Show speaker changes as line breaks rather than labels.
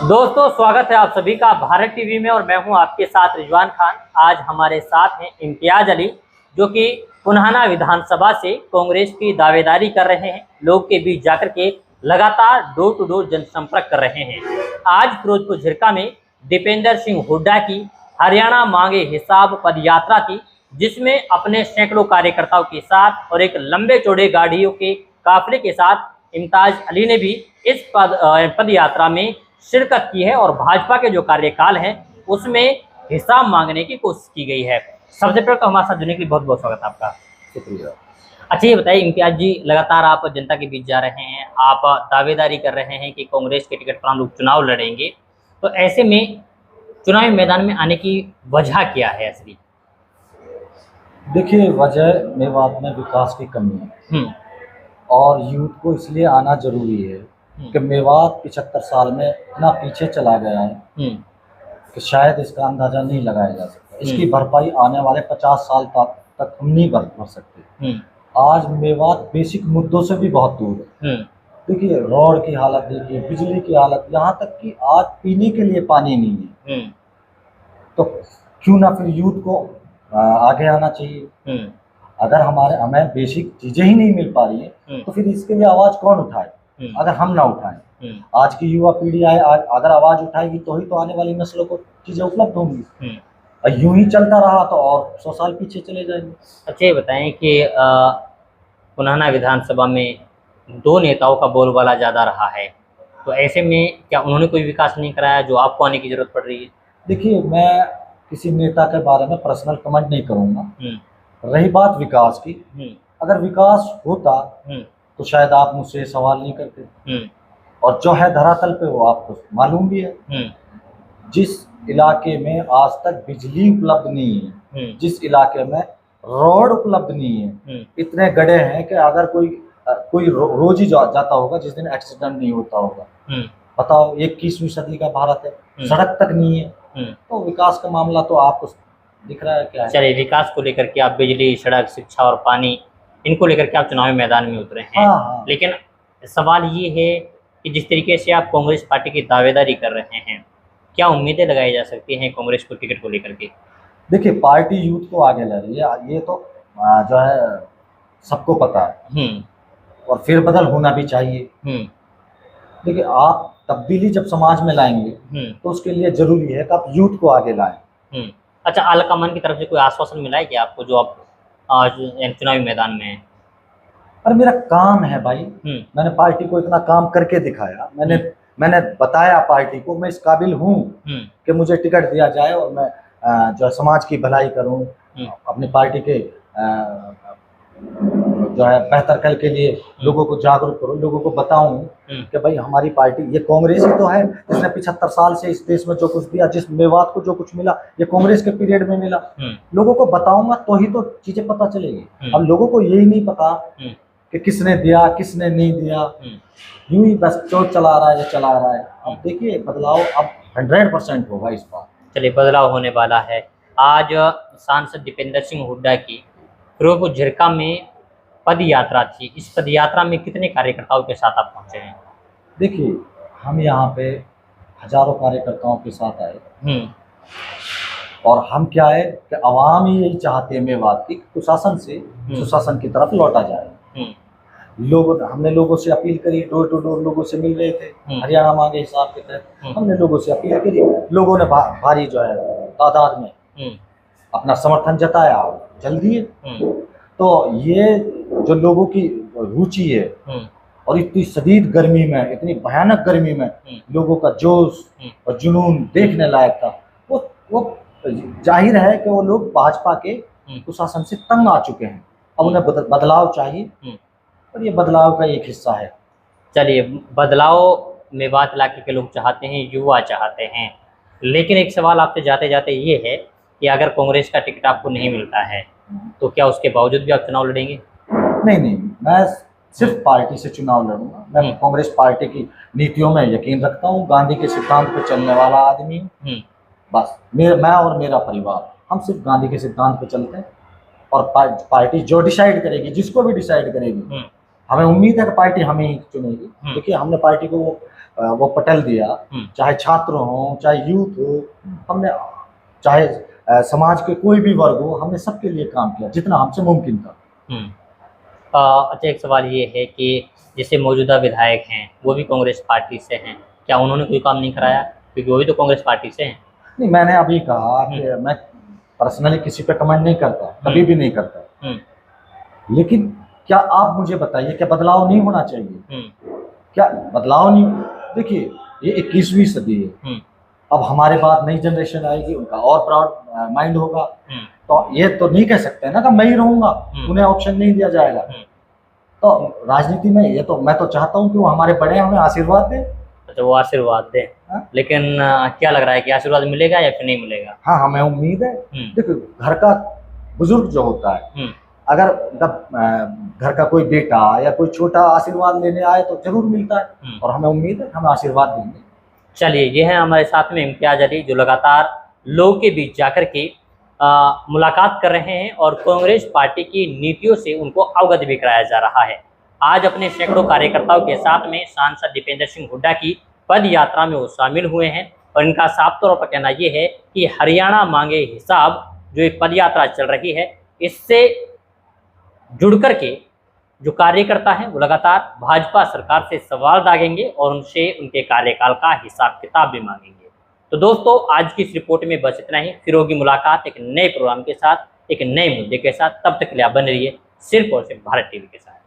दोस्तों, स्वागत है आप सभी का भारत टीवी में और मैं हूं आपके साथ रिजवान खान। आज हमारे साथ हैं इम्तियाज अली, जो कि पुन्हाना विधानसभा से कांग्रेस की दावेदारी कर रहे हैं। लोग के बीच जाकर के लगातार डोर टू डोर जनसंपर्क कर रहे हैं। आज फिरोजपुर झिरका में दीपेंद्र सिंह हुड्डा की हरियाणा मांगे हिसाब पदयात्रा थी, जिसमें अपने सैकड़ों कार्यकर्ताओं के साथ और एक लंबे चौड़े गाड़ियों के काफिले के साथ इम्तियाज अली ने भी इस पदयात्रा में शिरकत की है और भाजपा के जो कार्यकाल है उसमें हिसाब मांगने की कोशिश की गई है। सबसे पहले तो हमारे साथ जुड़ने के लिए बहुत बहुत स्वागत है आपका।
शुक्रिया।
अच्छा, ये बताइए इम्तियाज जी, लगातार आप जनता के बीच जा रहे हैं, आप दावेदारी कर रहे हैं कि कांग्रेस के टिकट पर हम लोग चुनाव लड़ेंगे, तो ऐसे में चुनावी मैदान में आने की वजह क्या है असली?
देखिए, वजह मेवात में विकास की कमी है और यूथ को इसलिए आना जरूरी है कि मेवात 75 साल में इतना पीछे चला गया है कि शायद इसका अंदाजा नहीं लगाया जा सकता। इसकी भरपाई आने वाले 50 साल तक हम नहीं भर सकते। आज मेवात बेसिक मुद्दों से भी बहुत दूर है। देखिए, रोड की हालत देखिए, बिजली की हालत, यहाँ तक कि आज पीने के लिए पानी नहीं है। तो क्यों ना फिर यूथ को आगे आना चाहिए। अगर हमें बेसिक चीजें ही नहीं मिल पा रही है तो फिर इसके लिए आवाज कौन उठाए अगर हम ना उठाएं। आज की युवा पीढ़ी अगर आवाज उठाएगी तो ही तो आने वाली नस्लों को चीजें उपलब्ध होंगी। और यूं ही चलता रहा तो और 100 साल पीछे चले जाएंगे।
अच्छा, ये बताएं कि पुन्हाना विधानसभा में दो नेताओं का बोलबाला ज़्यादा रहा है, तो ऐसे में क्या उन्होंने कोई विकास नहीं कराया जो आपको आने की जरूरत पड़ रही है?
देखिए, मैं किसी नेता के बारे में पर्सनल कमेंट नहीं करूंगा। रही बात विकास की, अगर विकास होता तो शायद आप मुझसे सवाल नहीं करते। और जो है धरातल पे वो आपको मालूम भी है। जिस इलाके में आज तक बिजली उपलब्ध नहीं है, जिस इलाके में रोड उपलब्ध नहीं है, इतने गड्ढे हैं कि अगर कोई रोज ही जाता होगा जिस दिन एक्सीडेंट नहीं होता होगा। बताओ, 21वीं सदी का भारत है, सड़क तक नहीं है। तो विकास का मामला तो आपको दिख रहा है क्या है।
चलिए, विकास को लेकर के आप बिजली, सड़क, शिक्षा और पानी, इनको लेकर के आप चुनावी मैदान में उतरे हैं।
हाँ।
लेकिन सवाल ये है कि जिस तरीके से आप कांग्रेस पार्टी की दावेदारी कर रहे हैं, क्या उम्मीदें लगाई जा सकती हैं कांग्रेस को टिकट को लेकर के?
देखिए, पार्टी यूथ को आगे ला रही है, ये तो जो है सबको पता है और फिर बदल होना भी चाहिए। देखिए, आप तब्दीली जब समाज में लाएंगे तो उसके लिए जरूरी है कि आप यूथ को आगे लाएं।
अच्छा, आलाकमान की तरफ से कोई आश्वासन मिला है कि आपको जो आप आज चुनावी मैदान में हैं?
अरे, मेरा काम है भाई। मैंने पार्टी को इतना काम करके दिखाया। मैंने बताया पार्टी को मैं इस काबिल हूँ कि मुझे टिकट दिया जाए और मैं जो समाज की भलाई करूँ, अपनी पार्टी के जो है बेहतर कल के लिए लोगों को जागरूक करूँ, लोगों को बताऊं कि भाई हमारी पार्टी ये कांग्रेस ही तो है जिसने 75 साल से इस देश में जो कुछ दिया, जिस मेवात को जो कुछ मिला ये कांग्रेस के पीरियड में मिला। लोगों को बताऊंगा तो ही तो चीजें पता चलेगी। अब लोगों को यही नहीं पता कि किसने दिया किसने नहीं दिया, यूं ही बस जो चला रहा है ये चला रहा है। अब देखिए, बदलाव अब 100% होगा इस बार।
चलिए, बदलाव होने वाला है। आज सांसद दीपेंद्र सिंह हुड्डा की फिरोजपुर झिरका में पद यात्रा थी। इस पद यात्रा में कितने कार्यकर्ताओं के साथ आप पहुंचे हैं?
देखिए, हम यहाँ पे हजारों कार्यकर्ताओं के साथ आए और हम क्या है कि आवाम ही यही चाहते हैं मेवात की कुशासन से सुशासन की तरफ लौटा जाए। हमने लोगों से अपील करी, डोर टू डोर लोगों से मिल रहे थे। हरियाणा मांगे हिसाब के तहत हमने लोगों से अपील करी। लोगों ने भारी जो है तादाद में अपना समर्थन जताया, चल दिए। तो ये जो लोगों की रुचि है और इतनी शदीद गर्मी में, इतनी भयानक गर्मी में लोगों का जोश और जुनून देखने लायक था। वो जाहिर है कि वो लोग भाजपा के कुशासन से तंग आ चुके हैं। अब उन्हें बदलाव चाहिए और ये बदलाव का एक हिस्सा है।
चलिए, बदलाव मेवात इलाके के लोग चाहते हैं, युवा चाहते हैं, लेकिन एक सवाल आपसे जाते जाते ये है कि अगर कांग्रेस का टिकट आपको नहीं मिलता है तो क्या उसके बावजूद भी आप चुनाव लड़ेंगे?
नहीं, मैं सिर्फ पार्टी से चुनाव लड़ूंगा। मैं कांग्रेस पार्टी की नीतियों में यकीन रखता हूँ, गांधी के सिद्धांत पर चलने वाला आदमी हूँ। बस मैं और मेरा परिवार हम सिर्फ गांधी के सिद्धांत पर चलते हैं और पार्टी जो डिसाइड करेगी, जिसको भी डिसाइड करेगी, हमें उम्मीद है कि पार्टी हमें ही चुनेगी। देखिए, हमने पार्टी को वो पटेल दिया, चाहे छात्र हो, चाहे यूथ हो, हमने चाहे समाज के कोई भी वर्ग हो, हमने सबके लिए काम किया जितना हमसे मुमकिन था।
अच्छा, एक सवाल ये है कि जैसे मौजूदा विधायक हैं वो भी कांग्रेस पार्टी से हैं, क्या उन्होंने कोई काम नहीं कराया? क्योंकि वो भी तो कांग्रेस पार्टी से हैं।
नहीं, मैंने अभी कहा कि मैं पर्सनली किसी पे कमेंट नहीं करता, कभी भी नहीं करता, लेकिन क्या आप मुझे बताइए, क्या बदलाव नहीं होना चाहिए? क्या बदलाव नहीं? देखिए, ये 21वीं सदी है, अब हमारे बाद नई जनरेशन आएगी, उनका और प्राउड माइंड होगा, तो ये तो नहीं कह सकते ना कि मैं ही रहूंगा, उन्हें ऑप्शन नहीं दिया जाएगा। तो राजनीति में ये तो मैं तो चाहता हूँ कि वो हमारे बड़े हमें आशीर्वाद दें।
अच्छा, वो आशीर्वाद दें, लेकिन क्या लग रहा है कि आशीर्वाद मिलेगा या फिर नहीं मिलेगा?
हाँ, हमें उम्मीद है। देखो, घर का बुजुर्ग जो होता है, अगर घर का कोई बेटा या कोई छोटा आशीर्वाद लेने आए तो जरूर मिलता है, और हमें उम्मीद है हमें आशीर्वाद देंगे।
चलिए, ये है हमारे साथ में इम्तियाज अली, जो लगातार लोगों के बीच जाकर के मुलाकात कर रहे हैं और कांग्रेस पार्टी की नीतियों से उनको अवगत भी कराया जा रहा है। आज अपने सैकड़ों कार्यकर्ताओं के साथ में सांसद दीपेंद्र सिंह हुड्डा की पद यात्रा में वो शामिल हुए हैं, और इनका साफ तौर पर कहना ये है कि हरियाणा मांगे हिसाब जो ये पद यात्रा चल रही है, इससे जुड़ करके जो कार्यकर्ता हैं वो लगातार भाजपा सरकार से सवाल दागेंगे और उनसे उनके कार्यकाल का हिसाब किताब भी मांगेंगे। तो दोस्तों, आज की इस रिपोर्ट में बस इतना ही। फिर होगी मुलाकात एक नए प्रोग्राम के साथ, एक नए मुद्दे के साथ। तब तक के लिए आप बने रहिए सिर्फ और सिर्फ भारत टीवी के साथ।